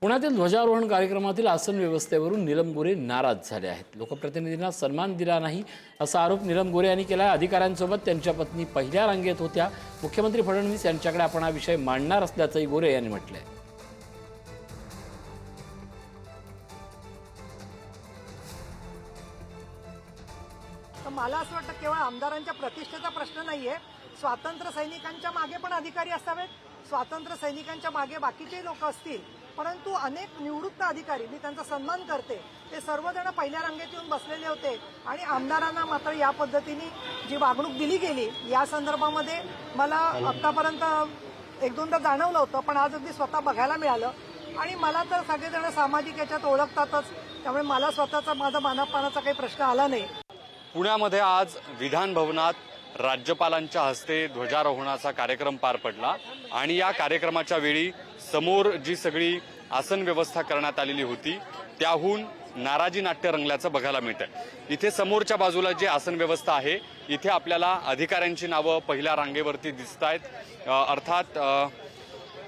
पुण्यातील ध्वजारोहण कार्यक्रमातील आसन व्यवस्थेवरून नीलम गोरे नाराज झाले आहेत। लोकप्रतिनिधींना सन्मान दिला नाही असा आरोप नीलम गोरे यांनी केला। अधिकाऱ्यांसोबत त्यांच्या पत्नी पहिल्या रांगेत होत्या। मुख्यमंत्री फडणवीस यांच्याकडे आपण हा विषय मांडणार असल्याचंही गोरे यांनी म्हटलंय। मला असं वाटतं केवळ आमदारांच्या प्रतिष्ठेचा प्रश्न नाहीये, स्वातंत्र्य सैनिकांच्या मागे पण अधिकारी असावेत, स्वातंत्र्य सैनिकांच्या मागे बाकीचे लोक असतील, परंतु अनेक निवृत्त अधिकारी, मी त्यांचा सन्मान करते, ते सर्वजण पहिल्या रांगेत येऊन बसलेले होते आणि आमदारांना मात्र या पद्धतीने जी वागणूक दिली गेली या संदर्भामध्ये मला आतापर्यंत एक दोनदा जाणवलं होतं, पण आज अगदी स्वतः बघायला मिळालं। आणि मला तर सगळेजण सामाजिक याच्यात ओळखतातच, त्यामुळे मला स्वतःचा माझा मानापानाचा काही प्रश्न आला नाही। पुण्यामध्ये आज विधान भवनात राज्यपालांच्या हस्ते ध्वजारोहणाचा कार्यक्रम पार पडला आणि या कार्यक्रमाच्या वेळी समोर जी सगळी आसन व्यवस्था करण्यात आलेली होती त्याहून नाराजी नाट्य रंगल्याचं बघायला मिळतंय। इथे समोरच्या बाजूला जी आसन व्यवस्था आहे इथे आपल्याला अधिकाऱ्यांची नावं पहिल्या रांगेवरती दिसतायत। अर्थात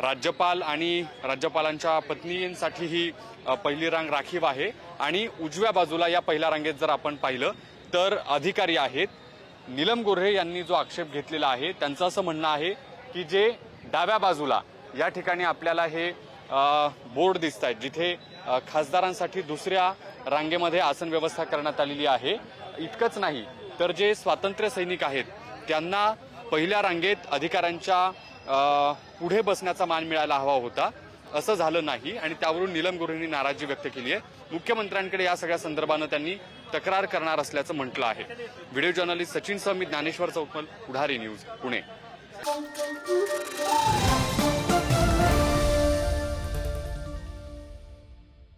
राज्यपाल आणि राज्यपालांच्या पत्नींसाठी ही पहिली रांग राखीव आहे आणि उजव्या बाजूला या पहिल्या रांगेत जर आपण पाहिलं तर अधिकारी आहेत। नीलम गोरे यांनी जो आक्षेप घेतलेला आहे त्यांचं असं म्हणणं आहे की जे डाव्या बाजूला या ठिकाणी आपल्याला हे बोर्ड दिसत आहेत जिथे खासदारांसाठी दुसऱ्या रांगेमध्ये आसन व्यवस्था करण्यात आलेली आहे, इतकंच नाही तर जे स्वातंत्र्य सैनिक आहेत त्यांना पहिल्या रांगेत अधिकाऱ्यांच्या पुढे बसण्याचा मान मिळायला हवा होता, असं झालं नाही आणि त्यावरून नीलम गोरेंनी नाराजी व्यक्त केली आहे। मुख्यमंत्र्यांकडे या सगळ्या संदर्भानं त्यांनी तक्रार करणार असल्याचं म्हटलं आहे। व्हिडिओ जर्नलिस्ट सचिन सह मी ज्ञानेश्वर चौकमल, पुढारी न्यूज, पुणे।